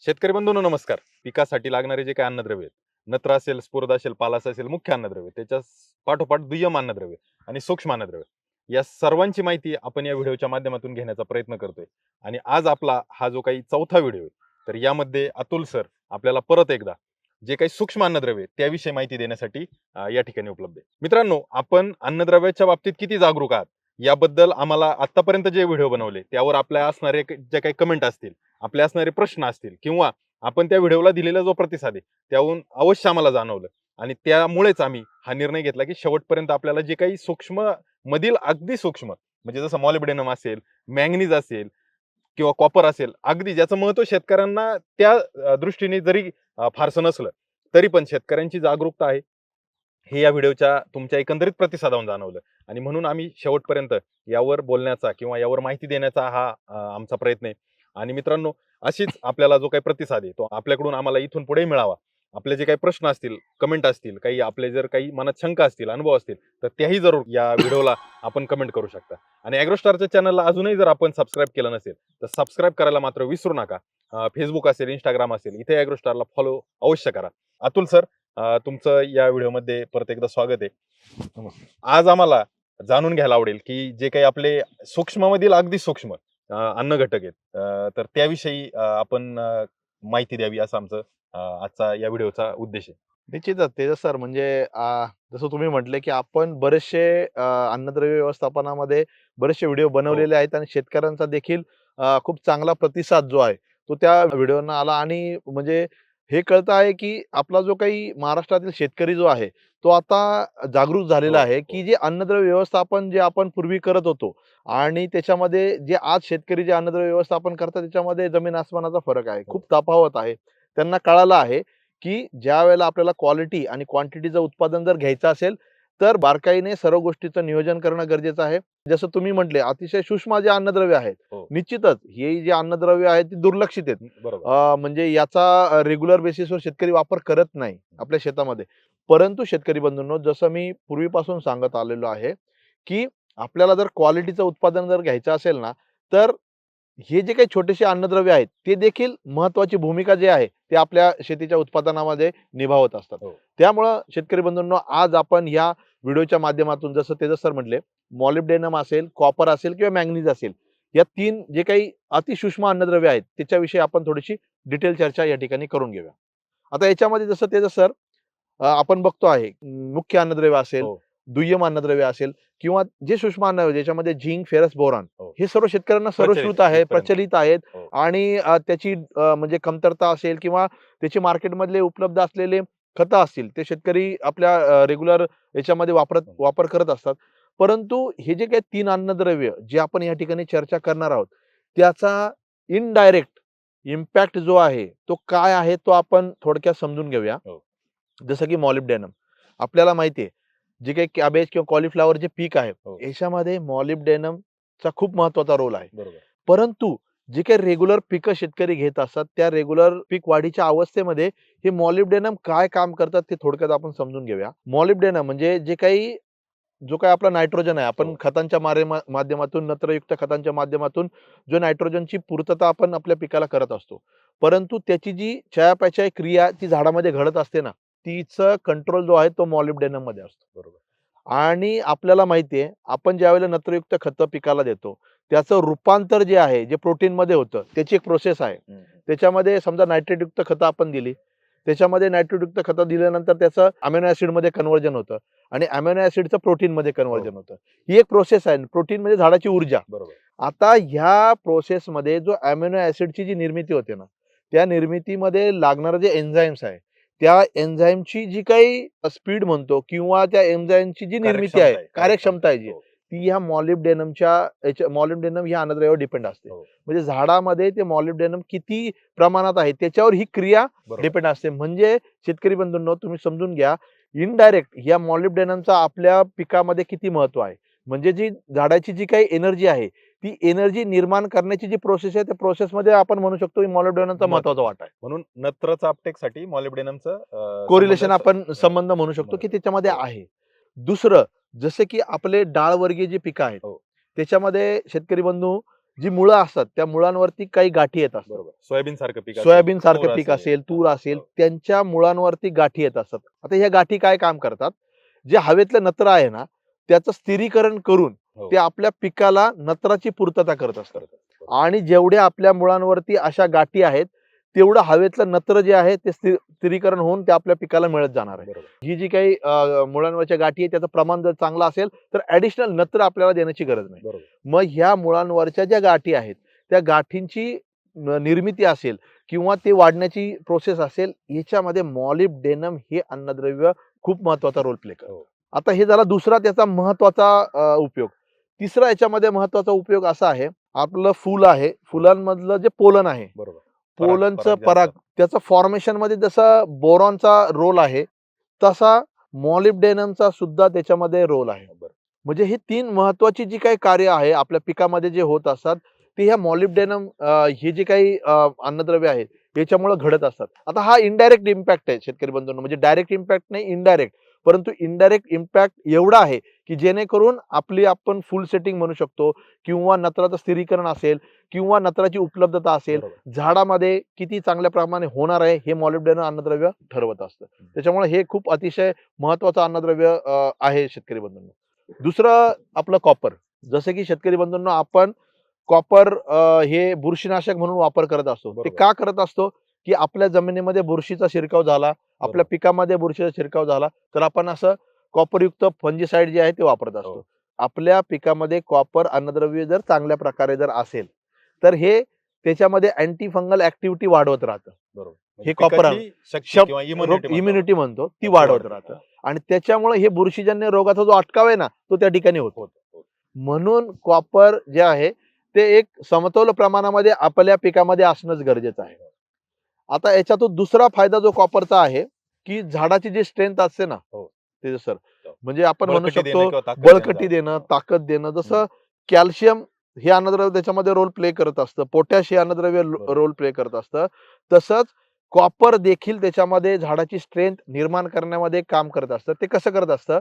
शेतकरी बंधूंनो नमस्कार. पिकासाठी लागणारे जे काही अन्नद्रव्य आहेत, नत्र असेल, स्फुरद असेल, पालास असेल, मुख्य अन्नद्रव्य, त्याच्या पाठोपाठ दुय्यम अन्नद्रव्य आणि सूक्ष्म अन्नद्रव्य या सर्वांची माहिती आपण या व्हिडिओच्या माध्यमातून घेण्याचा प्रयत्न करतोय. आणि आज आपला हा जो काही चौथा व्हिडिओ आहे, तर यामध्ये अतुल सर आपल्याला परत एकदा जे काही सूक्ष्म अन्नद्रव्य त्याविषयी माहिती देण्यासाठी या ठिकाणी उपलब्ध आहे. मित्रांनो, आपण अन्नद्रव्याच्या बाबतीत किती जागरूक आहात याबद्दल आम्हाला आतापर्यंत जे व्हिडिओ बनवले त्यावर आपल्या असणारे जे काही कमेंट असतील, आपले असणारे प्रश्न असतील किंवा आपण त्या व्हिडिओला दिलेला जो प्रतिसाद आहे त्याहून अवश्य आम्हाला जाणवलं. आणि त्यामुळेच आम्ही हा निर्णय घेतला की शेवटपर्यंत आपल्याला जे काही सूक्ष्म मधील अगदी सूक्ष्म म्हणजे जसं मॉलिब्डेनम असेल, मॅंगनीज असेल किंवा कॉपर असेल, अगदी ज्याचं महत्व शेतकऱ्यांना त्या दृष्टीने जरी फारसं नसलं तरी पण शेतकऱ्यांची जागरूकता आहे हे या व्हिडिओच्या तुमच्या एकंदरीत प्रतिसादावरून जाणवलं. आणि म्हणून आम्ही शेवटपर्यंत यावर बोलण्याचा किंवा यावर माहिती देण्याचा हा आमचा प्रयत्न आहे. आणि मित्रांनो, अशीच आपल्याला जो काही प्रतिसाद आहे तो आपल्याकडून आम्हाला इथून पुढे मिळावा. आपले जे काही प्रश्न असतील, कमेंट असतील, काही आपले जर काही मनात शंका असतील, अनुभव असतील, तर त्याही जरूर या व्हिडिओला आपण कमेंट करू शकता. आणि ॲग्रोस्टारच्या चॅनलला अजूनही जर आपण सबस्क्राईब केलं नसेल तर सबस्क्राईब करायला मात्र विसरू नका. फेसबुक असेल, इंस्टाग्राम असेल, इथे ॲग्रोस्टारला फॉलो अवश्य करा. अतुल सर, तुमचं या व्हिडिओमध्ये परत एकदा स्वागत आहे. आज आम्हाला जाणून घ्यायला आवडेल की जे काही आपले सूक्ष्ममधील अगदी सूक्ष्म अन्न घटक आहेत, तर त्याविषयी आपण माहिती द्यावी असं आमचं आजचा या व्हिडिओचा उद्देश आहे. निश्चितच तेजस सर म्हणजे जसं तुम्ही म्हटले की आपण बरेचसे अन्नद्रव्य व्यवस्थापनामध्ये बरेचसे व्हिडिओ बनवलेले आहेत आणि शेतकऱ्यांचा देखील खूप चांगला प्रतिसाद जो आहे तो त्या व्हिडिओना आला. आणि म्हणजे हे कळतं आहे की आपला जो काही महाराष्ट्रातील शेतकरी जो आहे तो आता जागरूक झालेला हो, आहे हो. की जे अन्नद्रव्य व्यवस्थापन जे आपण पूर्वी करत होतो आणि त्याच्यामध्ये जे आज शेतकरी जे अन्नद्रव्य व्यवस्थापन करतात त्याच्यामध्ये जमीन आसमानाचा फरक आहे, खूप तफावत आहे. त्यांना कळालं आहे की ज्यावेळेला आपल्याला क्वालिटी आणि क्वांटिटीचं उत्पादन जर घ्यायचं असेल तर बारकाईने सर्व गोष्टीचं नियोजन करणं गरजेचं आहे. जसं तुम्ही म्हटले अतिशय सूक्ष्म जे अन्नद्रव्य आहेत, हो. निश्चितच हे जे अन्नद्रव्य आहेत ती दुर्लक्षित आहेत. बरोबर. म्हणजे याचा रेग्युलर बेसिसवर शेतकरी वापर करत नाही आपल्या शेतामध्ये. परंतु शेतकरी बंधूंनो, जसं मी पूर्वीपासून सांगत आलेलो आहे की आपल्याला जर क्वालिटीचं उत्पादन जर घ्यायचं असेल ना तर हे जे काही छोटेसे अन्नद्रव्य आहेत ते देखील महत्वाची भूमिका जे आहे ते आपल्या शेतीच्या उत्पादनामध्ये निभावत असतात. हो. त्यामुळं शेतकरी बंधूंनो, आज आपण या व्हिडिओच्या माध्यमातून जसं तेजस सर म्हटले, मॉलिब्डेनम असेल, कॉपर असेल किंवा मॅंगनीज असेल, या 3 जे काही अतिसूक्ष्म अन्नद्रव्य आहेत त्याच्याविषयी आपण थोडीशी डिटेल चर्चा या ठिकाणी करून घेऊया. आता याच्यामध्ये जसं तेजस सर आपण बघतो आहे मुख्य अन्नद्रव्य असेल, हो. दुय्यम अन्नद्रव्य असेल किंवा जे सूक्ष्म अन्नद्रव्य ज्याच्यामध्ये झिंक, फेरस, बोरॉन हो. हे सर्व शेतकऱ्यांना प्रचलित सर्वश्रुत आहे, इथपर्यंत. प्रचलित आहेत. हो. आणि त्याची म्हणजे कमतरता असेल किंवा त्याचे मार्केटमधले उपलब्ध असलेले खतं असतील ते शेतकरी आपल्या रेग्युलर याच्यामध्ये वापर करत असतात. परंतु हे जे काही 3 अन्नद्रव्य जे आपण या ठिकाणी चर्चा करणार आहोत त्याचा इनडायरेक्ट इम्पॅक्ट जो आहे तो काय आहे तो आपण थोडक्यात समजून घेऊया. हो. जसं की मॉलिब्डेनम आपल्याला माहिती आहे, जे काही कॅबेज किंवा कॉलीफ्लॉवर जे पीक आहे हो. याच्यामध्ये मॉलिब्डेनमचा खूप महत्वाचा रोल आहे. बरोबर. परंतु जे काही रेग्युलर पिकं शेतकरी घेत असतात त्या रेग्युलर पीक वाढीच्या अवस्थेमध्ये हे मॉलिब्डेनम काय काम करतात ते थोडक्यात आपण समजून घेऊया. मॉलिब्डेनम म्हणजे जो काही आपला नायट्रोजन आहे, आपण हो. खतांच्या माध्यमातून, नत्रयुक्त खतांच्या माध्यमातून जो नायट्रोजनची पूर्तता आपण आपल्या पिकाला करत असतो. परंतु त्याची जी चयापचय क्रिया ती झाडामध्ये घडत असते ना, तिचं कंट्रोल जो आहे तो मॉलिब्डेनम मध्ये असतो. बरोबर. आणि आपल्याला माहिती आहे, आपण ज्यावेळेला नत्रयुक्त खतं पिकाला देतो, त्याचं रूपांतर जे आहे, जे प्रोटीनमध्ये होतं, त्याची एक प्रोसेस आहे. त्याच्यामध्ये समजा नायट्रेटयुक्त खतं आपण दिली, त्याच्यामध्ये नायट्रेटयुक्त खतं दिल्यानंतर त्याचं अमिनो ॲसिडमध्ये कन्व्हर्जन होतं आणि अमिनो ॲसिडचं प्रोटीनमध्ये कन्व्हर्जन होतं. ही एक प्रोसेस आहे. प्रोटीन म्हणजे झाडाची ऊर्जा. बरोबर. आता ह्या प्रोसेसमध्ये जो अमिनो ॲसिडची जी निर्मिती होते ना, त्या निर्मितीमध्ये लागणारं जे एन्झाईम्स आहे, त्या एन्झाईमची जी काही स्पीड म्हणतो किंवा त्या एन्झाईमची जी निर्मिती आहे, कार्यक्षमता आहे जी, हो. ती ह्या मॉलिब्डेनम ह्या अन्नद्रव्यावर डिपेंड असते. हो. म्हणजे झाडामध्ये ते मॉलिब्डेनम किती प्रमाणात आहे त्याच्यावर ही क्रिया बरोबर. डिपेंड असते. म्हणजे शेतकरी बंधूंनो, तुम्ही समजून घ्या, इनडायरेक्ट या मॉलिब्डेनमचा आपल्या पिकामध्ये किती महत्व आहे. म्हणजे जी झाडाची जी काही एनर्जी आहे ती एनर्जी निर्माण करण्याची जी प्रोसेस आहे त्या प्रोसेसमध्ये आपण म्हणू शकतो की मॉलिब्डेनमचा महत्वाचा वाटा आहे. म्हणून नत्रचा अपटेकसाठी मॉलिब्डेनमचं कोरिलेशन आपण संबंध म्हणू शकतो की त्याच्यामध्ये हो. आहे. दुसरं, जसे की आपले डाळवर्गीय जी पिकं आहेत हो. त्याच्यामध्ये शेतकरी बंधू जी मुळं असतात त्या मुळांवरती काही गाठी येत असतात. बरोबर. सोयाबीन सारखं पीक असेल, सोयाबीन सारखं तूर पीक असेल. असेल, तूर असेल, हो. त्यांच्या मुळांवरती गाठी येत असतात. आता ह्या गाठी काय काम करतात? जे हवेतलं नत्र आहे ना, त्याचं स्थिरीकरण करून हो. ते आपल्या पिकाला नत्राची पूर्तता करत असतात. बरोबर. आणि जेवढ्या आपल्या मुळांवरती अशा गाठी आहेत, तेवढं हवेतलं नत्र जे आहे ते स्थिरीकरण होऊन ते आपल्या पिकाला मिळत जाणार आहे. बरोबर. ही जी काही मुळांवरच्या गाठी आहे त्याचं प्रमाण जर चांगलं असेल तर ऍडिशनल नत्र आपल्याला देण्याची गरज नाही. बरोबर. मग ह्या मुळांवरच्या ज्या गाठी आहेत त्या गाठींची निर्मिती असेल किंवा ते वाढण्याची प्रोसेस असेल, याच्यामध्ये मॉलिब्डेनम हे अन्नद्रव्य खूप महत्वाचा रोल प्ले करतं. हो. आता हे झाला दुसरा त्याचा महत्वाचा उपयोग. तिसरा याच्यामध्ये महत्वाचा उपयोग असा आहे, आपलं फुल आहे, फुलांमधलं जे पोलन आहे, बरोबर. पोलनचं जे पराग असतात. त्याचं फॉर्मेशन मध्ये जसा बोरॉनचा रोल आहे, तसा मॉलिब्डेनमचा सुद्धा त्याच्यामध्ये रोल आहे. बरं. म्हणजे ही 3 महत्वाची जी काही कार्य आहे आपल्या पिकामध्ये जे होत असतात, ते ह्या मॉलिब्डेनम हे जे काही अन्नद्रव्य आहेत, याच्यामुळे घडत असतात. आता हा इनडायरेक्ट इम्पॅक्ट आहे शेतकरी बंधूंनो, म्हणजे डायरेक्ट इम्पॅक्ट नाही, इनडायरेक्ट. परंतु इनडायरेक्ट इम्पॅक्ट एवढा आहे, की जेणेकरून आपण फुल सेटिंग म्हणू शकतो किंवा नत्राचं स्थिरीकरण असेल किंवा नत्राची उपलब्धता असेल, बरोबर. झाडामध्ये किती चांगल्या प्रमाणे होणार आहे हे मॉलिब्डेनम अन्नद्रव्य ठरवत असतं. त्याच्यामुळे हे खूप अतिशय महत्वाचं अन्नद्रव्य आहे शेतकरी बंधूंनो. दुसरं आपलं कॉपर. जसं की शेतकरी बंधूंनो, आपण कॉपर हे बुरशीनाशक म्हणून वापर करत असतो. ते बरोबर. का करत असतो? की आपल्या जमिनीमध्ये बुरशीचा शिरकाव झाला, आपल्या बरोबर. पिकामध्ये बुरशीचा शिरकाव झाला, तर आपण असं कॉपरयुक्त फंजिसाइड जे आहे ते वापरत असतो. हो. आपल्या पिकामध्ये कॉपर अन्नद्रव्य जर चांगल्या प्रकारे जर असेल, तर हे त्याच्यामध्ये अँटी फंगल ऍक्टिव्हिटी वाढवत राहतं. बरोबर. हे म्हणजे कॉपर पिकाची शक्ती किंवा इम्युनिटी म्हणतो ती ती वाढवत वाढते. राहतं. आणि त्याच्यामुळे हे बुरशीजन्य रोगाचा जो अटकाव आहे ना, तो त्या ठिकाणी होतो. म्हणून कॉपर जे आहे ते एक समतोल प्रमाणामध्ये आपल्या पिकामध्ये असणंच गरजेचं आहे. आता याच्यातून दुसरा फायदा जो कॉपरचा आहे, की झाडाची जी स्ट्रेंथ असते ना, हो. ते सर म्हणजे आपण म्हणू बळकटी देणं शकतो किंवा ताकद बळकटी देणं. देणं, ताकद देणं. जसं कॅल्शियम हे अन्नद्रव्य त्याच्यामध्ये रोल प्ले करत असतं, पोटॅश हे अन्नद्रव्य बरोबर. रोल प्ले करत असतं, तसंच कॉपर देखील त्याच्यामध्ये झाडाची स्ट्रेंथ निर्माण करण्यामध्ये काम करत असतं. ते कसं करत असतं?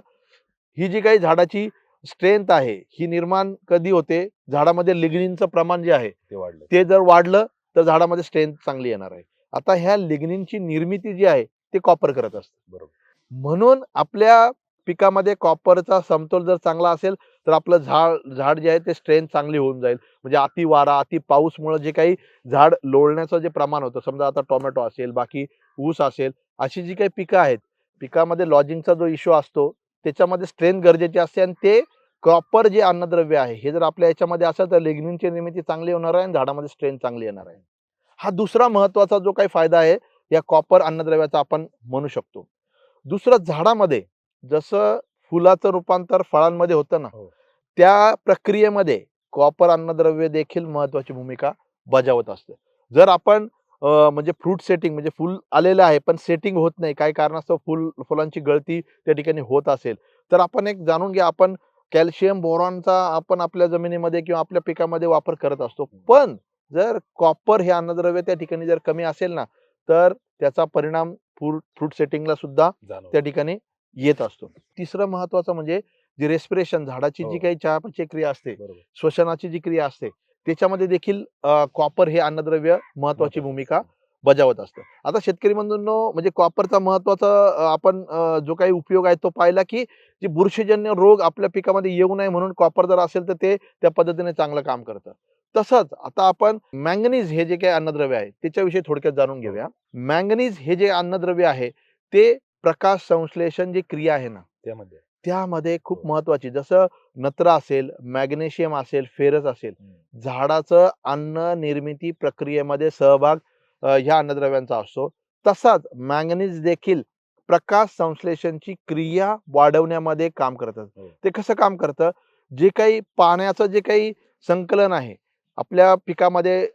ही जी काही झाडाची स्ट्रेंथ आहे, ही निर्माण कधी होते? झाडामध्ये लिग्निनचं प्रमाण जे आहे, ते वाढलं. ते जर वाढलं तर झाडामध्ये स्ट्रेंथ चांगली येणार आहे. आता ह्या लिग्निनची निर्मिती जी आहे, ते कॉपर करत असतं. बरोबर. म्हणून आपल्या पिकामध्ये कॉपरचा समतोल जर चांगला असेल, तर आपलं झाड जे आहे ते स्ट्रेंथ चांगली होऊन जाईल. म्हणजे अति वारा, अति पाऊसमुळे जे काही झाड लोळण्याचं जे प्रमाण होतं, समजा आता टोमॅटो असेल, बाकी ऊस असेल, अशी जी काही पिकं आहेत, पिकामध्ये लॉजिंगचा जो इश्यू असतो, त्याच्यामध्ये स्ट्रेंथ गरजेची असते आणि ते कॉपर जे अन्नद्रव्य आहे, हे जर आपल्या याच्यामध्ये असेल तर लिग्निनची निर्मिती चांगली होणार आहे आणि झाडामध्ये स्ट्रेंथ चांगली येणार आहे. हा दुसरा महत्वाचा जो काही फायदा आहे, या कॉपर अन्नद्रव्याचा आपण म्हणू शकतो. दुसरं, झाडामध्ये जसं फुलाचं रूपांतर फळांमध्ये होतं ना, हो. त्या प्रक्रियेमध्ये कॉपर अन्नद्रव्य देखील महत्वाची भूमिका बजावत असतं. जर आपण म्हणजे फ्रूट सेटिंग म्हणजे फुल आलेलं आहे, पण सेटिंग होत नाही, काही कारणास्तव फुलांची गळती त्या ठिकाणी होत असेल, तर आपण एक जाणून घ्या, आपण कॅल्शियम, बोरॉनचा आपण आपल्या जमिनीमध्ये किंवा आपल्या पिकामध्ये वापर करत असतो. पण जर कॉपर हे अन्नद्रव्य त्या ठिकाणी जर कमी असेल ना, तर त्याचा परिणाम फ्रूट सेटिंगला सुद्धा जाणवतं. त्या ठिकाणी येत असतो. तिसरं महत्वाचं म्हणजे जी रेस्पिरेशन, झाडाची जी हो. काही चयापचय क्रिया असते, बरोबर. श्वसनाची जी क्रिया असते, त्याच्यामध्ये देखील कॉपर हे अन्नद्रव्य महत्वाची भूमिका बजावत असतं. आता शेतकरी बंधूंनो, म्हणजे कॉपरचा महत्वाचा आपण जो काही उपयोग आहे तो पाहिला, की जे बुरशीजन्य रोग आपल्या पिकामध्ये येऊ नये म्हणून कॉपर जर असेल तर ते त्या पद्धतीने चांगलं काम करतं. तसंच आता आपण मॅंगनीज हे जे काही अन्नद्रव्य आहे त्याच्याविषयी थोडक्यात जाणून घेऊया. मॅंगनीज हे जे अन्नद्रव्य आहे ते प्रकाश संश्लेषण जी क्रिया आहे ना, त्यामध्ये खूप हो. महत्वाची, जसं नत्र असेल, मॅग्नेशियम असेल, फेरस असेल, झाडाचं अन्न निर्मिती प्रक्रियेमध्ये सहभाग ह्या अन्नद्रव्यांचा असतो. तसाच मॅंगनीज देखील प्रकाश संश्लेषणची क्रिया वाढवण्यामध्ये काम करतात. हो. ते कसं काम करतं? जे काही पाण्याचं जे काही संकलन आहे आपल्या पिकामध्ये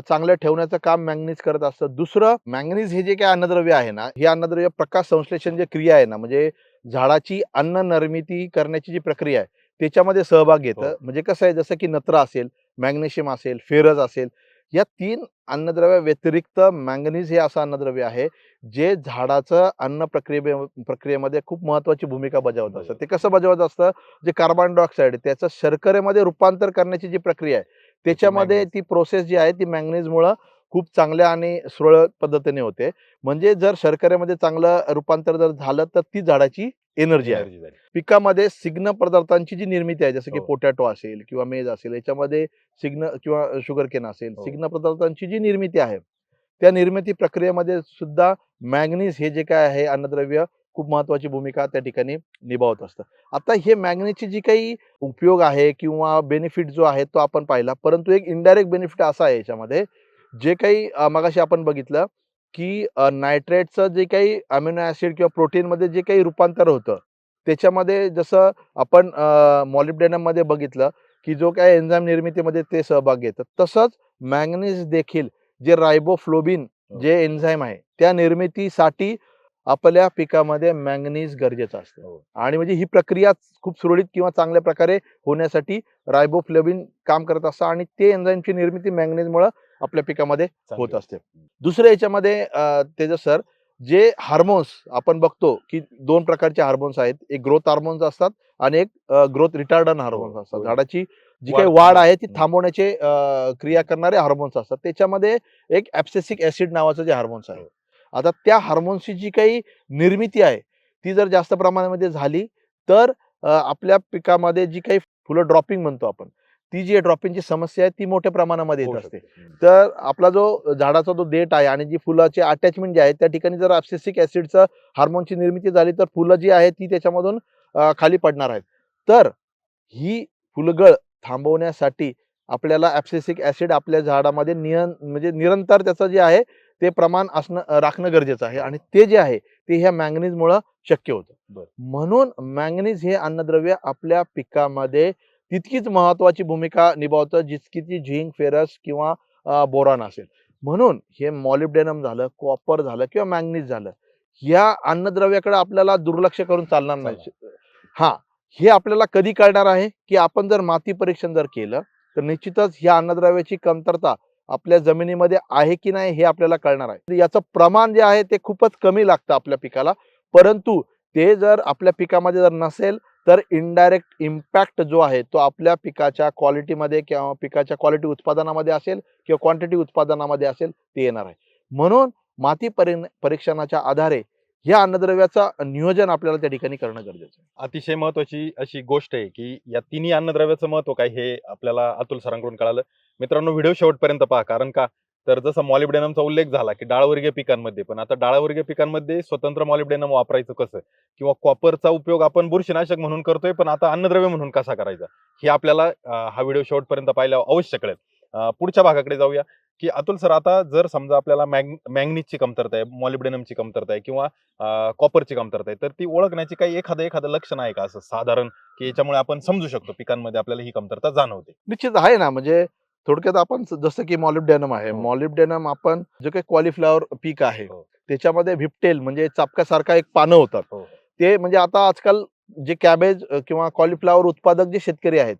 चांगलं ठेवण्याचं काम मॅंगनीज करत असतं. दुसरं, मॅंगनीज हे जे काही अन्नद्रव्य आहे ना, हे अन्नद्रव्य प्रकाश संश्लेषण जी क्रिया आहे ना, म्हणजे झाडाची अन्न निर्मिती करण्याची जी प्रक्रिया आहे त्याच्यामध्ये सहभाग घेतं. हो. म्हणजे कसं आहे, जसं की नत्र असेल, मॅग्नेशियम असेल, फेरस असेल, या 3 अन्नद्रव्या व्यतिरिक्त मॅंगनीज हे असं अन्नद्रव्य आहे जे झाडाचं अन्न प्रक्रियेमध्ये खूप महत्वाची भूमिका बजावत असतं. ते कसं बजावत असतं? जे कार्बन डायऑक्साईड त्याचं शर्करेमध्ये रूपांतर करण्याची जी प्रक्रिया आहे त्याच्यामध्ये manganese. ती प्रोसेस जी आहे ती मॅंगनीजमुळं खूप चांगल्या आणि सुरळीत पद्धतीने होते. म्हणजे जर शर्करेमध्ये चांगलं रूपांतर जर झालं तर ती झाडाची एनर्जी आहे. Energy झाली. पिकामध्ये सिग्न पदार्थांची जी निर्मिती आहे, जसं की हो. पोटॅटो असेल किंवा मेज असेल, याच्यामध्ये सिग्न किंवा शुगरकेन असेल, हो. सिग्न पदार्थांची जी निर्मिती आहे, त्या निर्मिती प्रक्रियेमध्ये सुद्धा मॅंगनीज हे जे काय आहे अन्नद्रव्य खूप महत्वाची भूमिका त्या ठिकाणी निभावत असतं. आता हे मॅंगनीजची जी काही उपयोग आहे किंवा बेनिफिट जो आहे तो आपण पाहिला, परंतु एक इनडायरेक्ट बेनिफिट असा आहे याच्यामध्ये, जे काही मगाशी आपण बघितलं की नायट्रेटचं जे काही अमिनो ऍसिड किंवा प्रोटीनमध्ये जे काही रूपांतर होतं, त्याच्यामध्ये जसं आपण मॉलिब्डेनममध्ये बघितलं की जो काही एन्झाईम निर्मितीमध्ये ते सहभाग घेतात, तसंच मॅंगनीज देखील जे रायबोफ्लोबिन हो. जे एन्झाईम आहे त्या निर्मितीसाठी आपल्या पिकामध्ये मॅंगनीज गरजेचं असतं. हो. आणि म्हणजे ही प्रक्रिया खूप सुरळीत किंवा चांगल्या प्रकारे होण्यासाठी रायबोफ्लोबिन काम करत असतं आणि ते एन्झाईमची निर्मिती मॅंगनीजमुळे आपल्या पिकामध्ये चांगली होत असते. होते. दुसरं याच्यामध्ये तेजस सर, जे हार्मोन्स आपण बघतो की 2 प्रकारचे हार्मोन्स आहेत. एक ग्रोथ हार्मोन्स असतात आणि एक ग्रोथ रिटार्डन हार्मोन्स असतात. हो. झाडाची जी वाढ काही वाढ आहे ती थांबवणे. थांबवण्याचे क्रिया करणारे हार्मोन्स असतात. त्याच्यामध्ये एक ॲब्सिसिक ॲसिड नावाचं जे हार्मोन्स आहे. हो. आता त्या हार्मोन्सची जी काही निर्मिती आहे, ती जर जास्त प्रमाणामध्ये झाली, तर आपल्या पिकामध्ये जी काही फुलं ड्रॉपिंग म्हणतो आपण, ती जी ड्रॉपिंगची समस्या आहे ती मोठ्या प्रमाणामध्ये येत होऊ असते. शकते. तर आपला जो झाडाचा जो देठ आहे आणि जी फुलाची अटॅचमेंट जी आहे, त्या ठिकाणी जर ॲब्सिसिक ॲसिडचं हार्मोनची निर्मिती झाली, तर फुलं जी आहेत ती त्याच्यामधून खाली पडणार आहेत. तर ही फुलगळ थांबवण्यासाठी आपल्याला ॲब्सिसिक ॲसिड आपल्या झाडामध्ये म्हणजे निरंतर त्याचं जे आहे ते प्रमाण राखणं गरजेचं आहे आणि ते जे आहे ते ह्या मॅंगनीजमुळं शक्य होतं. बरं. म्हणून मॅंगनीज हे अन्नद्रव्य आपल्या पिकामध्ये तितकीच महत्वाची भूमिका निभावतं जितकी ती झिंक, फेरस किंवा बोरॉन असेल. म्हणून हे मॉलिब्डेनम झालं, कॉपर झालं किंवा मॅंगनीज झालं, या अन्नद्रव्याकडे आपल्याला दुर्लक्ष करून चालणार नाही. हां, हे आपल्याला कधी कळणार आहे, की आपण जर माती परीक्षण जर केलं, तर निश्चितच ह्या अन्नद्रव्याची कमतरता आपल्या जमिनीमध्ये आहे की नाही हे आपल्याला कळणार आहे. याचं प्रमाण जे आहे ते खूपच कमी लागतं आपल्या पिकाला. परंतु ते जर आपल्या पिकामध्ये जर नसेल, तर इनडायरेक्ट इम्पॅक्ट जो आहे तो आपल्या पिकाच्या क्वालिटीमध्ये किंवा पिकाच्या क्वालिटी उत्पादनामध्ये असेल किंवा क्वांटिटी उत्पादनामध्ये असेल, ते येणार आहे. म्हणून माती परीक्षणाच्या आधारे या अन्नद्रव्याचं नियोजन आपल्याला त्या ठिकाणी करणं गरजेचं आहे. अतिशय महत्वाची अशी गोष्ट आहे की या तिन्ही अन्नद्रव्याचं महत्व काय हे आपल्याला अतुल सरांकडून कळालं. मित्रांनो, व्हिडिओ शेवटपर्यंत पहा. कारण का तर जसा मॉलिब्डेनमचा उल्लेख झाला की डाळवर्गीय पिकांमध्ये, पण आता डाळवर्गीय पिकांमध्ये स्वतंत्र मॉलिब्डेनम वापरायचं कसं, किंवा कॉपरचा उपयोग आपण बुरशीनाशक म्हणून करतोय, पण आता अन्नद्रव्य म्हणून कसा करायचा, हे आपल्याला हा व्हिडिओ शेवटपर्यंत पाहिल्यावर अवश्य कळेल. पुढच्या भागाकडे जाऊया की अतुल सर, आता जर समजा आपल्याला मॅंगनीजची कमतरता आहे, मॉलिब्डेनमची कमतरता आहे किंवा कॉपरची कमतरता आहे, तर ती ओळखण्याची काही एखादं लक्षण आहे का असं साधारण, की याच्यामुळे आपण समजू शकतो पिकांमध्ये आपल्याला ही कमतरता जाणवते? निश्चित आहे ना, म्हणजे थोडक्यात आपण जसं की मॉलिब्डेनम आहे. हो. मॉलिब्डेनम आपण जे काही कॉलीफ्लॉवर पीक आहे, हो. त्याच्यामध्ये व्हिप्टेल म्हणजे चाबकासारखा एक पानं होतात. हो. ते म्हणजे आता आजकाल जे कॅबेज किंवा कॉलीफ्लॉवर उत्पादक जे शेतकरी आहेत,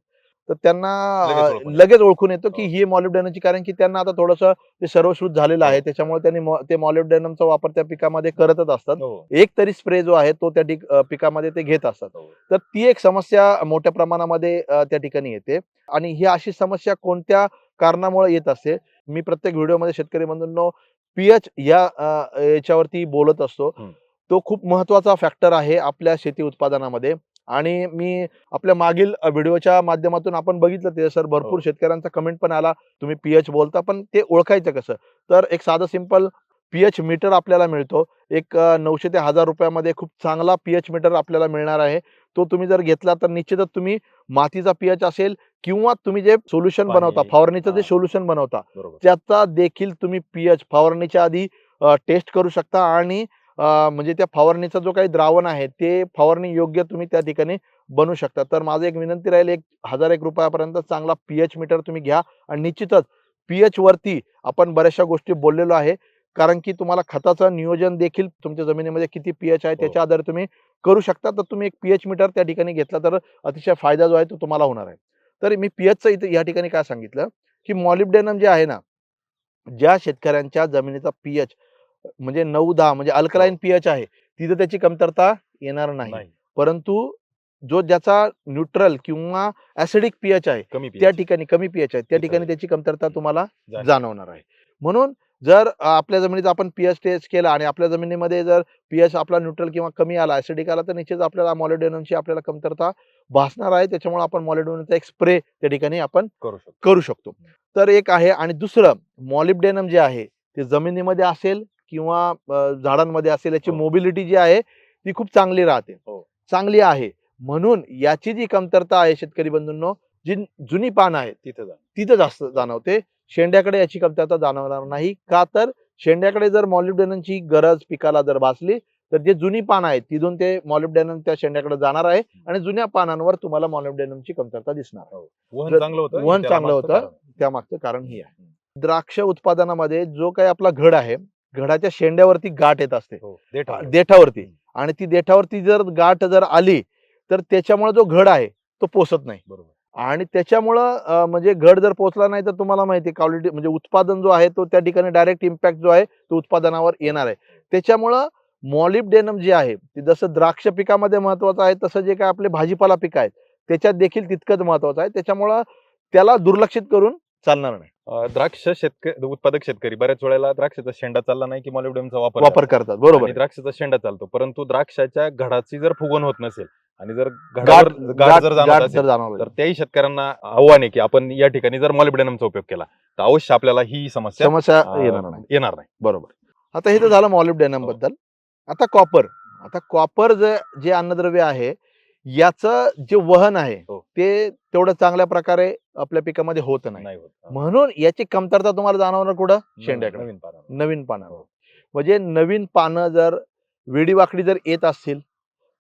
तर त्यांना लगेच ओळखून येतं. लगेच ओळखून येतं की हो. ही मॉलिब्डेनमची, कारण की त्यांना आता थोडंसं ते सर्वश्रुत झालेलं आहे. हो. त्याच्यामुळे त्यांनी ते मॉलिब्डेनमचा वापर त्या पिकामध्ये करतच असतात. हो. एक तरी स्प्रे जो आहे तो त्या पिकामध्ये ते घेत असतात. हो. तर ती एक समस्या मोठ्या प्रमाणामध्ये त्या ठिकाणी येते आणि ही अशी समस्या कोणत्या कारणामुळे येत असते. मी प्रत्येक व्हिडिओमध्ये शेतकरी बंधूंनो पीएच याच्यावरती बोलत असतो. हं. तो खूप महत्वाचा फॅक्टर आहे आपल्या शेती उत्पादनामध्ये आणि मी आपल्या मागील व्हिडिओच्या माध्यमातून आपण बघितलं ते सर, भरपूर हो. शेतकऱ्यांचा कमेंट पण आला, तुम्ही पीएच बोलता, पण ते ओळखायचं कसं? तर एक साधं सिंपल पीएच मीटर आपल्याला मिळतो. एक 900 ते 1000 रुपयामध्ये खूप चांगला पीएच मीटर आपल्याला मिळणार आहे. तो तुम्ही जर घेतला तर निश्चितच तुम्ही मातीचा पीएच असेल किंवा तुम्ही जे सोल्युशन बनवता, पाणी, फवारणीचं जे हां. सोल्युशन बनवता, बरोबर. त्याचा देखील तुम्ही पीएच फवारणीच्या आधी टेस्ट करू शकता आणि म्हणजे त्या फवारणीचा जो काही द्रावण आहे ते फवारणी योग्य तुम्ही त्या ठिकाणी बनवू शकता. तर माझं एक विनंती राहील, 1001 रुपयापर्यंत चांगला पीएच मीटर तुम्ही घ्या आणि निश्चितच पीएच वरती आपण बऱ्याचशा गोष्टी बोललेलो आहे. कारण की तुम्हाला खताचं नियोजन देखील तुमच्या जमिनीमध्ये किती पीएच आहे हो. त्याच्या आधारे तुम्ही करू शकता. तर तुम्ही एक पीएच मीटर त्या ठिकाणी घेतला तर अतिशय फायदा जो आहे तो तुम्हाला होणार आहे. तर मी पीएचचं इथे या ठिकाणी काय सांगितलं, की मॉलिब्डेनम जे आहे ना, ज्या शेतकऱ्यांच्या जमिनीचा पीएच म्हणजे 9-10 म्हणजे अल्कलाईन हो. पीएच आहे, तिथं त्याची कमतरता येणार नाही. नाही. परंतु जो ज्याचा न्यूट्रल किंवा ऍसिडिक पीएच आहे कमी त्या pH. ठिकाणी कमी पीएच आहे त्या तिथं ठिकाणी त्याची कमतरता तुम्हाला जाणवेल. जाणवणार आहे. म्हणून जर आपल्या जमिनीचा आपण पीएच टेस्ट केला आणि आपल्या जमिनीमध्ये जर पीएच आपला न्यूट्रल किंवा कमी आला, ऍसिडिक आला, तर निश्चित आपल्याला मॉलिब्डेनमची आपल्याला कमतरता भासणार आहे. त्याच्यामुळे आपण मॉलिब्डेनमचा एक स्प्रे त्या ठिकाणी आपण करू शकतो. करू शकतो. तर एक आहे. आणि दुसरं, मॉलिब्डेनम जे आहे ते जमिनीमध्ये असेल किंवा झाडांमध्ये असेल, याची हो. मोबिलिटी जी आहे ती खूप चांगली राहते, हो. चांगली आहे. म्हणून याची जी कमतरता आहे शेतकरी बंधूंनो, जी जुनी पानं आहेत तिथं जा. तिथं जास्त जाणवते. शेंड्याकडे याची कमतरता जाणवणार नाही. का तर शेंड्याकडे जर मॉलिब्डेनमची गरज पिकाला जर भासली, तर जे जुनी पानं आहेत तिथून ते मॉलिब्डेनम त्या शेंड्याकडे जाणार आहे आणि जुन्या पानांवर तुम्हाला मॉलिब्डेनमची कमतरता दिसणार आहे. वहन चांगलं होतं. वहन त्याला चांगलं मागचं होतं. कारण. त्यामागचं कारण हे आहे. द्राक्ष उत्पादनामध्ये जो काही आपला घड आहे, घडाच्या शेंड्यावरती गाठ येत असते, हो. देठावर. देठावरती, आणि ती देठावरती जर गाठ जर आली तर त्याच्यामुळे जो घड आहे तो पोसत नाही. बरोबर. आणि त्याच्यामुळं म्हणजे घड जर पोचला नाही तर तुम्हाला माहिती आहे क्वालिटी म्हणजे उत्पादन जो आहे तो त्या ठिकाणी डायरेक्ट इम्पॅक्ट जो आहे तो उत्पादनावर येणार आहे. त्याच्यामुळं मॉलिब्डेनम जे आहे ते जसं द्राक्ष पिकामध्ये महत्वाचं आहे, तसं जे काय आपले भाजीपाला पिक आहेत त्याच्यात देखील तितकंच महत्वाचं आहे. त्याच्यामुळं त्याला दुर्लक्षित करून चालणार नाही. द्राक्ष उत्पादक शेतकरी बऱ्याच वेळेला द्राक्षाचा शेंडा चालला नाही की मॉलिब्डेनमचा वापर वापर करतात. बरोबर आणि आहे. द्राक्षाचा शेंडा चालतो, परंतु द्राक्षाच्या घडाची जर फुगवण होत नसेल आणि जर गाठ घडावर गाठ जर जाणवत गाठ असेल, जर जाणवलं तर त्याही शेतकऱ्यांना आव्हान आहे की आपण या ठिकाणी जर मॉलिब्डेनमचा उपयोग केला तर अवश्य आपल्याला ही समस्या समस्या येणार येणार नाही. नाही. बरोबर. आता हे तर झालं मॉलिब्डेनम बद्दल. आता कॉपर जे अन्नद्रव्य आहे याचं जे वहन आहे हो. ते तेवढं चांगल्या प्रकारे आपल्या पिकामध्ये होत नाही. नाही होत. म्हणून याची कमतरता तुम्हाला जाणवणार कुठं? शेंड्याकडे, नवीन पानं. नवीन पानावर. म्हणजे नवीन पानं जर वेडीवाकडी जर येत असतील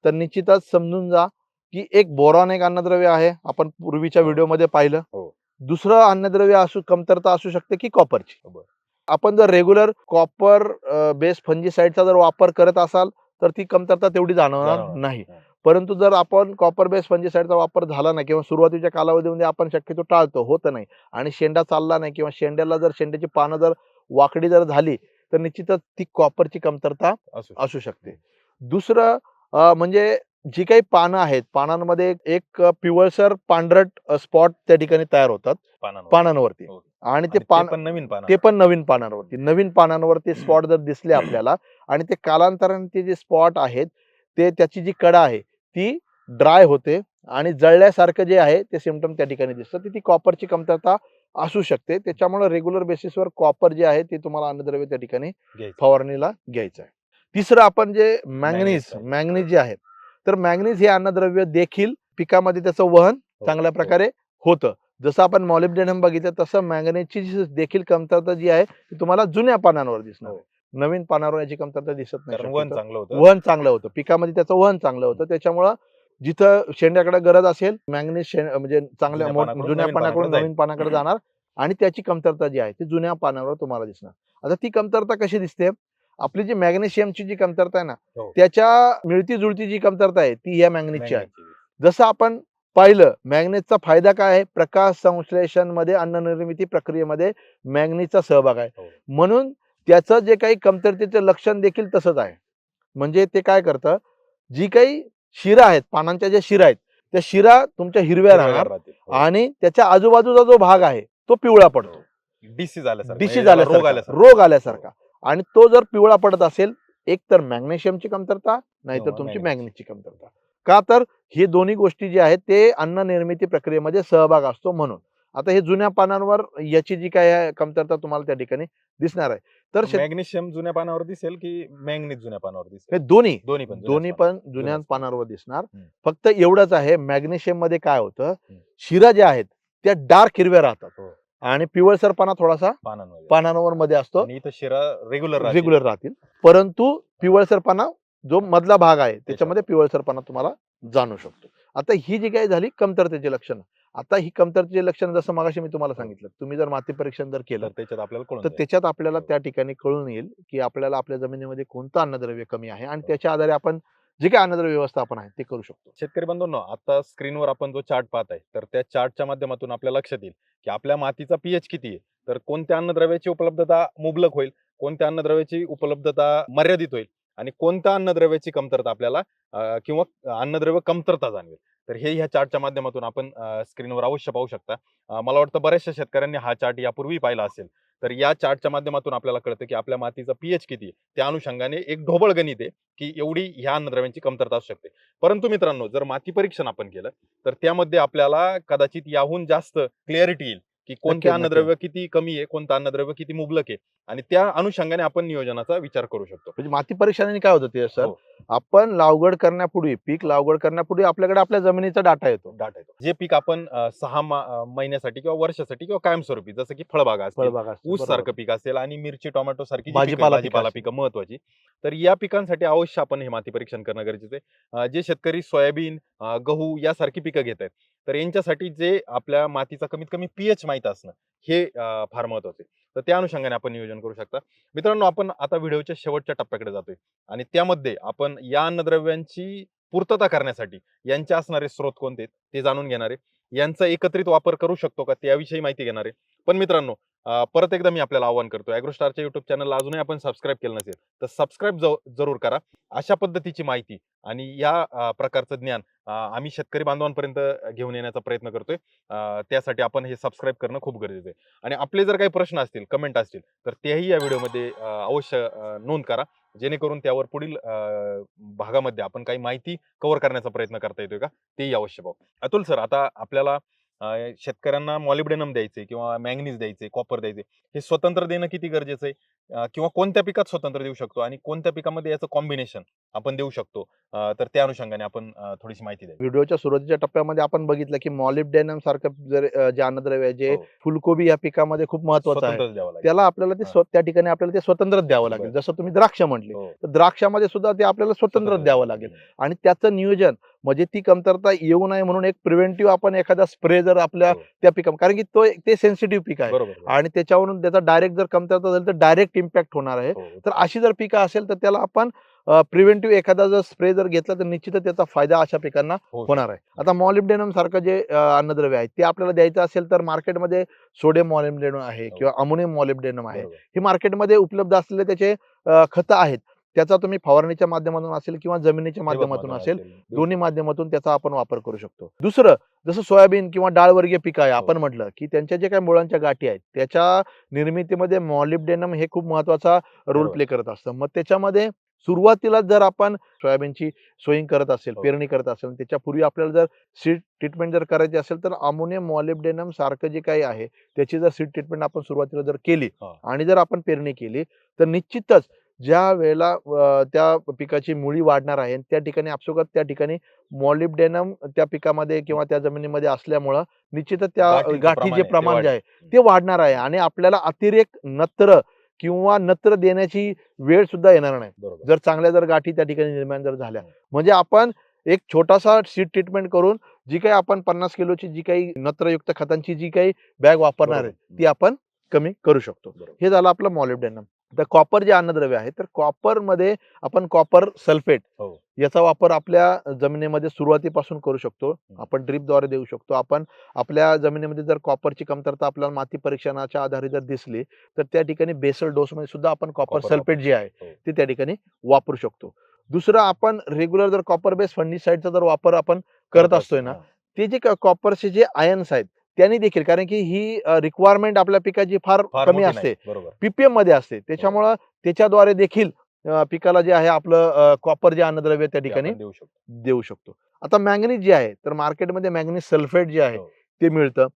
तर निश्चितच समजून जा की एक बोरॉन एक अन्नद्रव्य आहे, आपण पूर्वीच्या हो. व्हिडिओमध्ये पाहिलं. हो. दुसरं अन्नद्रव्य कमतरता असू शकते की कॉपरची. बरं. आपण जर रेग्युलर कॉपर बेस फंजीसाइडचा जर वापर करत असाल तर ती कमतरता तेवढी जाणवणार जाणवणार नाही. नाही. परंतु जर आपण कॉपर बेस फंजीसाइडचा वापर झाला नाही किंवा सुरुवातीच्या कालावधीमध्ये आपण शक्यतो टाळतो, होत नाही, आणि शेंडा चालला नाही किंवा शेंड्याची पानं जर वाकडी जर झाली तर निश्चितच ती कॉपरची कमतरता असू शकते. दुसरं म्हणजे जी काही पानं आहेत, पानांमध्ये एक पिवळसर पांढरट स्पॉट त्या ठिकाणी तयार होतात पानांवरती. हो. आणि ते पण नवीन पानं. ते पण नवीन पानांवरती स्पॉट जर दिसले आपल्याला आणि ते कालांतराने ते जे स्पॉट आहेत ते त्याची जी कडा आहे ती ड्राय होते आणि जळल्यासारखं जे आहे ते सिम्पटम त्या ठिकाणी दिसतं, ती कॉपरची कमतरता असू शकते. त्याच्यामुळे रेग्युलर बेसिसवर कॉपर जे आहे ते तुम्हाला अन्नद्रव्य त्या ठिकाणी फवारणीला घ्यायचं आहे. तिसरं आपण जे मॅंगनीज जे आहे, तर मॅंगनीज हे अन्नद्रव्य देखील पिकामध्ये त्याचं वहन चांगल्या प्रकारे होतं. जसं आपण मॉलिब्डेनम बघितलं तसं मॅंगनीजची देखील कमतरता जी आहे ती तुम्हाला जुन्या पानांवर दिसणार आहे. नवीन पानावर याची कमतरता दिसत नाही. वहन चांगलं होतं. वहन चांगलं होतं पिकामध्ये, त्याचं वहन चांगलं होतं. त्याच्यामुळं जिथं शेंड्याकडे गरज असेल म्हणजे चांगल्या जुन्या पानाकडून नवीन पानाकडे जाणार आणि त्याची कमतरता जी आहे ती जुन्या पानावर तुम्हाला दिसणार. आता ती कमतरता कशी दिसते? आपली जी मॅग्नेशियमची जी कमतरता आहे ना, त्याच्या मिळती जुळती जी कमतरता आहे ती या मॅंगनीजची आहे. जसं आपण पाहिलं, मॅंगनीजचा फायदा काय आहे? प्रकाश संश्लेषण मध्ये, अन्न निर्मिती प्रक्रियेमध्ये मॅंगनीजचा सहभाग आहे. म्हणून त्याचं जे काही कमतरतेचं लक्षण देखील तसंच आहे. म्हणजे ते काय करतं, जी काही शिरा आहेत, पानांच्या ज्या शिरा आहेत त्या शिरा तुमच्या हिरव्या राहणार आणि त्याच्या आजूबाजूचा जो भाग आहे तो पिवळा पडतो, रोग आल्यासारखा. आणि तो जर पिवळा पडत असेल, एक तर मॅग्नेशियमची कमतरता, नाहीतर तुमची मॅंगनीजची कमतरता. का तर हे दोन्ही गोष्टी जे आहेत ते अन्न निर्मिती प्रक्रियेमध्ये सहभाग असतो. म्हणून आता हे जुन्या पानांवर याची जी काय कमतरता तुम्हाला त्या ठिकाणी दिसणार आहे. तर मॅग्नेशियम जुन्या पानावर दिसेल की मॅंगनीज जुन्या पानावर दिसेल? दोन्ही पण जुन्या पानांवर दिसणार. फक्त एवढंच आहे, मॅग्नेशियम मध्ये काय होतं, शिरा ज्या आहेत त्या डार्क हिरव्या राहतात आणि पिवळसरपणा थोडासा पानांवर मध्ये असतो. शिरा रेग्युलर राहतील, परंतु पिवळसरपणा जो मधला भाग आहे त्याच्यामध्ये पिवळसरपणा तुम्हाला जाणू शकतो. आता ही जी काही झाली कमतरतेची लक्षणं. आता ही कमतरतेची लक्षणं जसं मगाशी मी तुम्हाला सांगितलं, तुम्ही जर माती परीक्षण जर केलं तर त्याच्यात आपल्याला त्या ठिकाणी कळून येईल की आपल्याला आपल्या जमिनीमध्ये कोणतं अन्नद्रव्य कमी आहे आणि त्याच्या आधारे आपण जे काही अन्नद्रव्य व्यवस्थापन आहे ते करू शकतो. शेतकरी बंधूंनो, आता स्क्रीनवर आपण जो चार्ट पाहत आहे तर त्या चार्टच्या माध्यमातून आपल्या लक्षात येईल की आपल्या मातीचा पीएच किती आहे, तर कोणत्या अन्नद्रव्याची उपलब्धता मुबलक होईल, कोणत्या अन्नद्रव्याची उपलब्धता मर्यादित होईल आणि कोणत्या अन्नद्रव्याची कमतरता आपल्याला किंवा अन्नद्रव्य कमतरता जाणवेल. तर हे ह्या चार्टच्या माध्यमातून आपण स्क्रीनवर अवश्य पाहू शकता. मला वाटतं बऱ्याचशा शेतकऱ्यांनी हा चार्ट यापूर्वी पाहिला असेल. तर या चार्टच्या माध्यमातून आपल्याला कळतं की आपल्या मातीचा पीएच किती आहे. त्या अनुषंगाने एक ढोबळ गणित आहे की एवढी ह्या अन्नद्रव्यांची कमतरता असू शकते. परंतु मित्रांनो, जर माती परीक्षण आपण केलं तर त्यामध्ये आपल्याला कदाचित याहून जास्त क्लॅरिटी येईल की कोणते नक्की. अन्नद्रव्य किती कमी आहे, कोणतं अन्नद्रव्य किती मुबलक आहे आणि त्या अनुषंगाने आपण नियोजनाचा विचार करू शकतो. म्हणजे माती परीक्षणाने काय होतं ते सर, हो. आपण लागवड करण्यापूर्वी, पीक लागवड करण्यापूर्वी आपल्याकडे आपल्या जमिनीचा डाटा येतो. डाटा येतो. जे पीक आपण 6 महिन्यासाठी किंवा वर्षासाठी किंवा कायमस्वरूपी, जसं की फळबागा असतील, फळबाग असते, ऊस बरोबर. सारखं पीक असेल आणि मिरची, टोमॅटो सारखी जी भाजीपाला पिकं भाजीपाला असतील. पिकं महत्वाची. तर या पिकांसाठी अवश्य आपण हे माती परीक्षण करणं गरजेचं आहे. जे शेतकरी सोयाबीन, गहू यासारखी पिकं घेत आहेत, तर यांच्यासाठी जे आपल्या मातीचा कमीत कमी पीएच माहित असणं हे फार महत्वाचं आहे. तर त्या अनुषंगाने आपण नियोजन करू शकता. मित्रांनो, आपण आता व्हिडिओच्या शेवटच्या टप्प्याकडे जातोय आणि त्यामध्ये आपण या अन्नद्रव्यांची पूर्तता करण्यासाठी यांचे असणारे स्रोत कोणते आहेत ते जाणून घेणार आहे. यांचा एकत्रित वापर करू शकतो का त्याविषयी माहिती घेणार आहे. पण मित्रांनो, परत एकदा मी आपल्याला आवाहन करतो, ॲग्रोस्टारच्या युट्यूब चॅनलला अजूनही आपण सबस्क्राईब केलं नसेल तर सबस्क्राईब जरूर करा. अशा पद्धतीची माहिती आणि या प्रकारचं ज्ञान आम्ही शेतकरी बांधवांपर्यंत घेऊन येण्याचा प्रयत्न करतोय. त्यासाठी आपण हे सबस्क्राईब करणं खूप गरजेचं आहे. आणि आपले जर काही प्रश्न असतील, कमेंट असतील तर तेही या व्हिडिओमध्ये अवश्य नोंद करा, जेणेकरून त्यावर पुढील भागामध्ये आपण काही माहिती कव्हर करण्याचा प्रयत्न करता येतोय का तेही अवश्य पाहू. अतुल सर, आता आपल्याला शेतकऱ्यांना मॉलिब्डेनम द्यायचे किंवा मॅंगनीज द्यायचे, कॉपर द्यायचे, हे स्वतंत्र देणं किती गरजेचं आहे? किंवा कोणत्या पिकात स्वतंत्र देऊ शकतो आणि कोणत्या पिकामध्ये याचं कॉम्बिनेशन आपण देऊ शकतो? तर त्या अनुषंगाने आपण थोडीशी माहिती द्या. व्हिडिओच्या सुरुवातीच्या टप्प्यामध्ये आपण बघितलं की मॉलिब्डेनम सारखं जर जे अन्नद्रव्य आहे, जे हो. फुलकोबी या पिकामध्ये खूप महत्वाचं आहे, स्वतंत्रच द्यावं लागेल. त्याला आपल्याला ते त्या ठिकाणी आपल्याला ते स्वतंत्रच द्यावं लागेल. बरं. जसं तुम्ही द्राक्ष म्हटले, हो. तर द्राक्षामध्ये सुद्धा ते आपल्याला स्वतंत्रच द्यावं लागेल. आणि त्याचं नियोजन म्हणजे ती कमतरता येऊ नये म्हणून एक प्रिव्हेंटिव्ह आपण एखादा स्प्रे जर आपल्या हो. त्या पिका, कारण की ते सेन्सिटिव्ह पीक आहे बरोबर. आणि त्याच्यावरून त्याचा डायरेक्ट जर कमतरता झाली तर डायरेक्ट इम्पॅक्ट होणार आहे. हो. तर अशी जर पिकं असेल तर त्याला आपण प्रिव्हेंटिव्ह एखादा जर स्प्रे जर घेतला तर निश्चितच त्याचा फायदा अशा पिकांना हो. होणार आहे. आता मॉलिब्डेनम सारखं जे अन्नद्रव्य आहे ते आपल्याला द्यायचं असेल तर मार्केटमध्ये सोडियम मॉलिब्डेनम आहे हो. किंवा अमोनियम मॉलिब्डेनम आहे. बरोबर. हे मार्केटमध्ये उपलब्ध असलेले त्याचे खतं आहेत. त्याचा तुम्ही फवारणीच्या माध्यमातून असेल किंवा जमिनीच्या माध्यमातून असेल, दोन्ही माध्यमातून त्याचा आपण वापर करू शकतो. दुसरं, जसं सोयाबीन किंवा डाळवर्गीय पिकं आहे, आपण म्हटलं की त्यांच्या जे काही मुळांच्या गाठी आहेत त्याच्या निर्मितीमध्ये मॉलिब्डेनम हे खूप महत्वाचा रोल बरोबर. प्ले करत असतं. मग त्याच्यामध्ये सुरुवातीला जर आपण सोयाबीनची सोईंग करत असेल, हो. पेरणी करत असेल, त्याच्यापूर्वी आपल्याला जर सीड ट्रीटमेंट जर करायची असेल तर अमोनियम मॉलिब्डेनम सारखं जे काही आहे त्याची जर सीड ट्रीटमेंट आपण सुरुवातीला जर केली हा. आणि जर आपण पेरणी केली तर निश्चितच ज्या वेळेला त्या पिकाची मुळी वाढणार आहे त्या ठिकाणी आपसुकच त्या ठिकाणी मॉलिब्डेनम त्या पिकामध्ये किंवा त्या जमिनीमध्ये असल्यामुळं निश्चितच त्या गाठी जे प्रमाण जे आहे ते वाढणार आहे आणि आपल्याला अतिरेक नत्र किंवा नत्र देण्याची वेळ सुद्धा येणार नाही. बरोबर. जर चांगल्या जर गाठी त्या ठिकाणी निर्माण जर झाल्या, हो. म्हणजे आपण एक छोटासा सीड ट्रीटमेंट करून जी काही आपण 50 किलोची जी काही नत्रयुक्त खतांची जी काही बॅग वापरणार आहे बरोबर. ती आपण कमी करू शकतो. बरोबर. हे झालं आपलं मॉलिब्डेनम. तर कॉपर जे अन्नद्रव्य आहे, तर कॉपर मध्ये आपण कॉपर सल्फेट हो. याचा वापर आपल्या जमिनीमध्ये सुरुवातीपासून करू शकतो. आपण ड्रीपद्वारे देऊ शकतो. आपण आपल्या जमिनीमध्ये जर कॉपरची कमतरता आपल्याला माती परीक्षणाच्या आधारे जर दिसली तर त्या ठिकाणी बेसल डोस मध्ये सुद्धा आपण कॉपर कॉपर सल्फेट जे आहे हो. ते त्या ठिकाणी वापरू शकतो. दुसरं, आपण रेग्युलर जर कॉपर बेस फंगिसाइडचा जर वापर आपण करत असतोय ना, ते जे कॉपरचे जे आयन्स आहेत त्यांनी देखील, कारण की ही रिक्वायरमेंट आपल्या पिकाची फार कमी असते, पीपीएम मध्ये असते, त्याच्यामुळं त्याच्याद्वारे देखील पिकाला जे आहे आपलं कॉपर जे अन्नद्रव्य त्या ठिकाणी देऊ शकतो. आता मॅंगनीज जे आहे तर मार्केटमध्ये मॅंगनीज सल्फेट जे आहे ते मिळतं.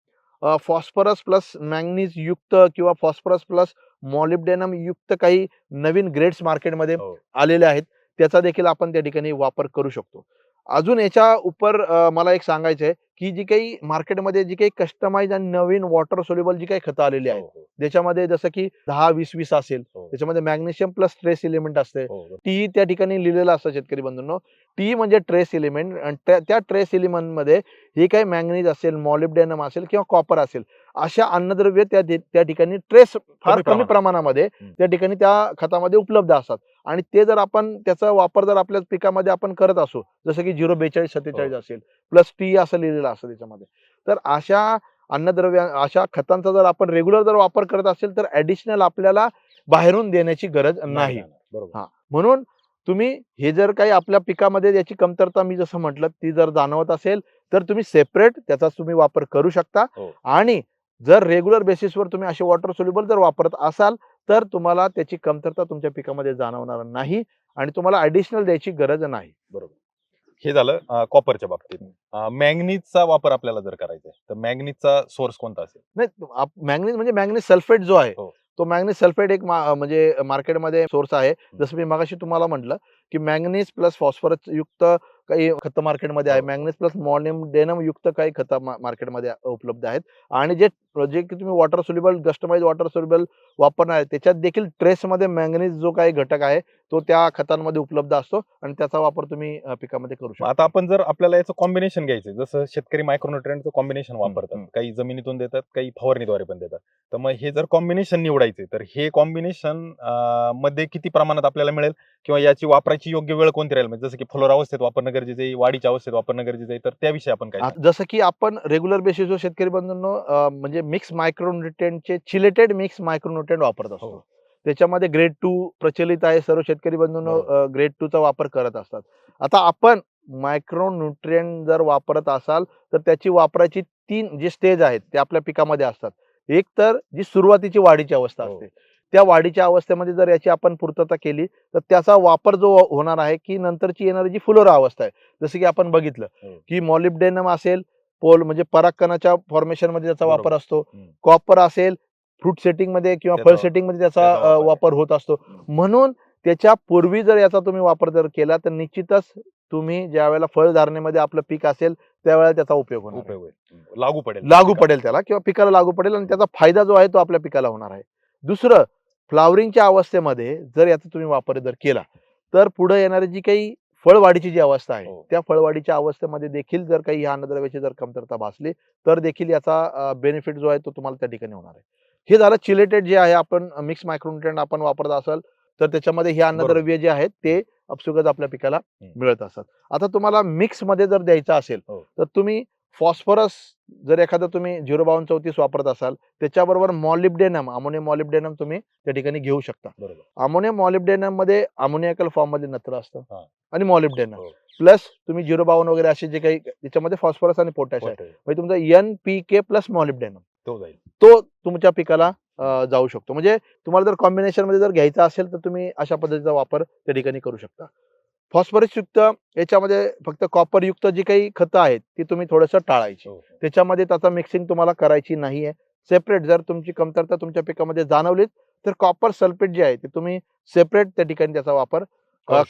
फॉस्फरस प्लस मॅंगनीज युक्त किंवा फॉस्फरस प्लस मॉलिब्डेनम युक्त काही नवीन ग्रेड्स मार्केटमध्ये आलेले आहेत, त्याचा देखील आपण त्या ठिकाणी वापर करू शकतो. अजून याच्या उपर मला एक सांगायचं आहे की जी काही मार्केटमध्ये जी काही कस्टमाइज आणि नवीन वॉटर सोल्युबल जी काही खतं आलेली आहेत त्याच्यामध्ये जसं की 10-20-20 असेल, त्याच्यामध्ये मॅग्नेशियम प्लस ट्रेस एलिमेंट असते. टी त्या ठिकाणी लिहिलेलं असतं शेतकरी बंधूंनो. टी म्हणजे ट्रेस एलिमेंट आणि त्या ट्रेस एलिमेंट मध्ये हे काही मॅंगनीज असेल, मॉलिब्डेनम असेल किंवा कॉपर असेल, अशा अन्नद्रव्य त्या ठिकाणी ट्रेस फार कमी प्रमाणामध्ये त्या ठिकाणी त्या खतामध्ये उपलब्ध असतात. आणि ते जर आपण त्याचा वापर जर आपल्या पिकामध्ये आपण करत असू, जसं की 042-47 असेल प्लस टी असं लिहिलेलं असतं त्याच्यामध्ये, तर अशा अन्नद्रव्य अशा खतांचा जर आपण रेग्युलर जर वापर करत असेल तर ऍडिशनल आपल्याला बाहेरून देण्याची गरज नाही. हा, म्हणून तुम्ही हे जर काही आपल्या पिकामध्ये याची कमतरता मी जसं म्हटलं ती जर जाणवत असेल तर तुम्ही सेपरेट त्याचा तुम्ही वापर करू शकता. हो. आणि जर रेग्युलर बेसिसवर तुम्ही असे वॉटर सोल्युबल जर वापरत असाल तर तुम्हाला त्याची कमतरता तुमच्या पिकामध्ये जाणवणार नाही आणि तुम्हाला ऍडिशनल द्यायची गरज नाही. बरोबर. हे झालं कॉपरच्या बाबतीत. मॅंगनीजचा वापर आपल्याला जर करायचा आहे, तर मॅंगनीजचा सोर्स कोणता असेल? नाही, मॅंगनीज म्हणजे मॅंगनीज सल्फेट जो आहे हो. तो मॅंगनीज सल्फेट एक म्हणजे मार्केटमध्ये सोर्स आहे. जसं मी मगाशी तुम्हाला म्हटलं की मॅंगनीज प्लस फॉस्फरस युक्त काही खतं मार्केटमध्ये आहे. हो. मॅंगनीज प्लस मॉलिब्डेनम युक्त काही खतं मार्केटमध्ये उपलब्ध आहेत. आणि जे की तुम्ही water soluble customise water soluble वापरणार आहे त्याच्यात देखील ट्रेसमध्ये मॅंगनीज जो काही घटक आहे तो त्या खतांमध्ये उपलब्ध असतो आणि त्याचा वापर तुम्ही पिकामध्ये करू मग शकता. आता आपण जर आपल्याला याचं कॉम्बिनेशन घ्यायचं जसं शेतकरी मायक्रोन्युट्रिएंटचं कॉम्बिनेशन वापरतात, हम्म. काही जमिनीतून देतात, काही फवारणीद्वारे पण देतात. तर मग हे जर कॉम्बिनेशन निवडायचे तर हे कॉम्बिनेशन मध्ये किती प्रमाणात आपल्याला मिळेल किंवा याची वापरायची योग्य वेळ कोणती राहील? म्हणजे जसं की फुलोर अवस्थेत वापरणं गरजेचं आहे, वाढीच्या अवस्थेत वापरणं गरजेचं आहे, तर त्याविषयी आपण काय सांगाल? जसं की आपण रेग्युलर बेसिसवर शेतकरी बंधूंनो म्हणजे मिक्स मायक्रोन्युट्रिएंटचे चिलेटेड मिक्स मायक्रोन्युट्रिएंट वापरत असतो. हो. त्याच्यामध्ये ग्रेड 2 प्रचलित आहे. सर्व शेतकरी बंधूंनो बरोबर. ग्रेड 2 चा वापर करत असतात. आता आपण मायक्रोन्युट्रिएंट जर वापरत असाल तर त्याची वापराची 3 जे स्टेज आहेत ते आपल्या पिकामध्ये असतात. एक तर जी सुरुवातीची वाढीची अवस्था हो. असते. त्या वाढीच्या अवस्थेमध्ये जर याची आपण पूर्तता केली तर त्याचा वापर जो होणार आहे की नंतरची येणारी जी फुलोरा अवस्था आहे. जसं की आपण बघितलं हो. की मॉलिब्डेनम असेल, पोल म्हणजे परागकणाच्या फॉर्मेशन मध्ये त्याचा बरोबर. वापर असतो. हम्म. कॉपर असेल, फ्रूट सेटिंग मध्ये किंवा त्याचा- फळ सेटिंग मध्ये त्याचा त्याचा वापर आहे. वापर होत असतो. म्हणून त्याच्या पूर्वी जर याचा तुम्ही वापर जर केला तर निश्चितच तुम्ही ज्या वेळेला फळ धारणेमध्ये आपलं पीक असेल त्यावेळेला त्याचा उपयोग होणार आहे. उपयोग होईल, लागू पडेल. लागू पडेल त्याला किंवा पिकाला लागू पडेल आणि त्याचा फायदा जो आहे तो आपल्या पिकाला होणार आहे. दुसरं, फ्लावरिंगच्या अवस्थेमध्ये जर याचा तुम्ही वापर जर केला तर पुढे येणारी जी काही फळवाढीची जी अवस्था आहे हो. त्या फळवाढीच्या अवस्थेमध्ये देखील जर काही ह्या अन्नद्रव्याची जर कमतरता भासली तर देखील याचा बेनिफिट जो आहे तो तुम्हाला त्या ठिकाणी होणार आहे. हे झालं चिलेटेड जे आहे आपण मिक्स मायक्रोन्युट्रिएंट आपण वापरत असाल तर त्याच्यामध्ये हे अन्नद्रव्य जे आहेत ते अपसुगत आपल्या पिकाला मिळत असतात. आता तुम्हाला मिक्स मध्ये जर द्यायचा असेल हो. तर तुम्ही फॉस्फरस जर एखादा तुम्ही 05234 वापरत असाल त्याच्याबरोबर मॉलिब्डेनम अमोनियम मॉलिब्डेनम तुम्ही त्या ठिकाणी घेऊ शकता. बरोबर. अमोनियम मॉलिब्डेनम मध्ये अमोनियाकल फॉर्म मध्ये नत्र असतं हा. आणि मॉलिब्डेनम हो. प्लस तुम्ही 052 वगैरे असे जे काही त्याच्यामध्ये फॉस्फरस आणि पोटॅश आहे पोटॅश. म्हणजे तुमचा NPK प्लस मॉलिब्डेनम तो जाईल. तो तुमच्या पिकाला जाऊ शकतो. म्हणजे तुम्हाला जर कॉम्बिनेशन मध्ये जर घ्यायचा असेल तर तुम्ही अशा पद्धतीचा वापर त्या ठिकाणी करू शकता. फॉस्फरस युक्त याच्यामध्ये फक्त कॉपर युक्त जी काही खतं आहेत ती तुम्ही थोडंसं टाळायची. हो. त्याच्यामध्ये त्याचा मिक्सिंग तुम्हाला करायची नाहीये. सेपरेट जर तुमची कमतरता तुमच्या पिकामध्ये जाणवली तर कॉपर सल्फेट जे आहे ते तुम्ही सेपरेट त्या ठिकाणी त्याचा वापर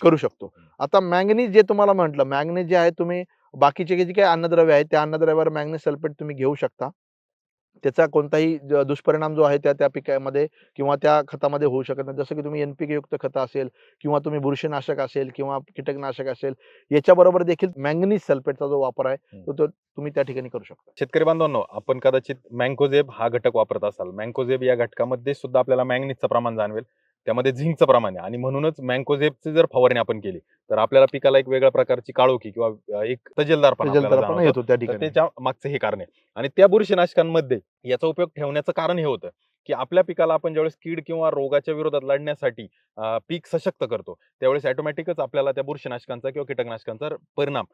करू शकतो. आता मॅंगनीज जे तुम्हाला म्हटलं मॅंगनीज जे आहे तुम्ही बाकीचे जे काही अन्नद्रव्य आहेत त्या अन्नद्रव्यावर मॅंगनीज सल्फेट तुम्ही घेऊ शकता. त्याचा कोणताही दुष्परिणाम जो आहे त्या पिकामध्ये किंवा त्या खतामध्ये होऊ शकत नाही. जसं की तुम्ही NPK युक्त खतं असेल किंवा तुम्ही बुरशीनाशक असेल किंवा कीटकनाशक असेल याच्याबरोबर देखील मॅंगनीज सल्फेटचा जो वापर आहे तो तुम्ही त्या ठिकाणी करू शकता. शेतकरी बांधवांनो, आपण कदाचित मँकोझेब हा घटक वापरत असाल. मँकोझेब या घटकामध्ये सुद्धा आपल्याला मॅंगनीजचं प्रमाण जाणवेल. त्यामध्ये झिंकचं प्रमाण आहे आणि म्हणूनच मँकोझेबची जर फवारणी आपण केली तर आपल्याला पिकाला एक वेगळ्या प्रकारची काळोखी किंवा एक तजेलदारपणा आपल्याला जलदरपणा जाणवतो. येतो त्या तर ठिकाणी. त्याच्या मागचं हे कारण आहे. आणि त्या बुरशीनाशकांमध्ये याचा उपयोग ठेवण्याचं कारण हे होतं की आपल्या पिकाला आपण ज्यावेळेस कीड किंवा रोगाच्या विरोधात लढण्यासाठी पीक सशक्त करतो त्यावेळेस ऑटोमॅटिकच आपल्याला त्या बुरशीनाशकांचा किंवा कीटकनाशकांचा परिणाम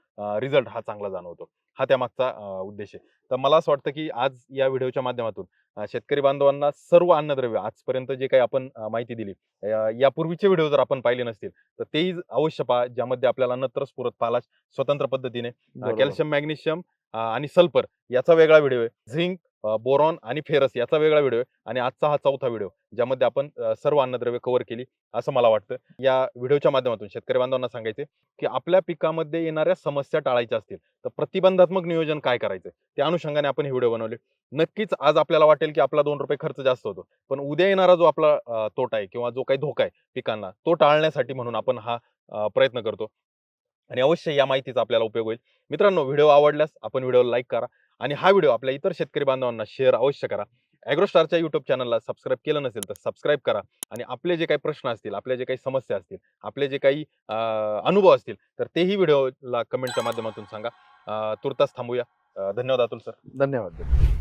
रिझल्ट हा चांगला जाणवतो. हा त्यामागचा उद्देश आहे. तर मला असं वाटतं की आज या व्हिडिओच्या माध्यमातून शेतकरी बांधवांना सर्व अन्नद्रव्य आजपर्यंत जे काही आपण माहिती दिली यापूर्वीचे व्हिडिओ जर आपण पाहिले नसतील तर तेही अवश्य पहा, ज्यामध्ये आपल्याला नत्र स्फुरत पालाश स्वतंत्र पद्धतीने बरोबर. कॅल्शियम मॅग्नेशियम आणि सल्फर याचा वेगळा व्हिडिओ आहे, झिंक बोरॉन आणि फेरस याचा वेगळा व्हिडिओ आहे आणि आजचा हा चौथा व्हिडिओ ज्यामध्ये आपण सर्व अन्नद्रव्य कव्हर केली असं मला वाटतं. या व्हिडिओच्या माध्यमातून शेतकरी बांधवांना सांगायचे की आपल्या पिकामध्ये येणाऱ्या समस्या टाळायच्या असतील तर प्रतिबंधात्मक नियोजन काय करायचं त्या अनुषंगाने आपण हे व्हिडिओ बनवले. नक्कीच आज आपल्याला वाटेल की आपला 2 रुपये खर्च जास्त होतो, पण उद्या येणारा जो आपला तोटा आहे किंवा जो काही धोका आहे पिकांना तो टाळण्यासाठी म्हणून आपण हा प्रयत्न करतो आणि अवश्य या माहितीचा आपल्याला उपयोग होईल. मित्रांनो, व्हिडिओ आवडल्यास आपण व्हिडिओला लाईक करा आणि हा व्हिडिओ आपल्या इतर शेतकरी बांधवांना शेअर अवश्य करा. ॲग्रोस्टारच्या युट्यूब चॅनलला सबस्क्राईब केलं नसेल तर सबस्क्राईब करा आणि आपले जे काही प्रश्न असतील, आपले जे काही समस्या असतील, आपले जे काही अनुभव असतील तर तेही व्हिडिओला कमेंटच्या माध्यमातून सांगा. तुर्तास थांबूया. धन्यवाद अतुल सर. धन्यवाद.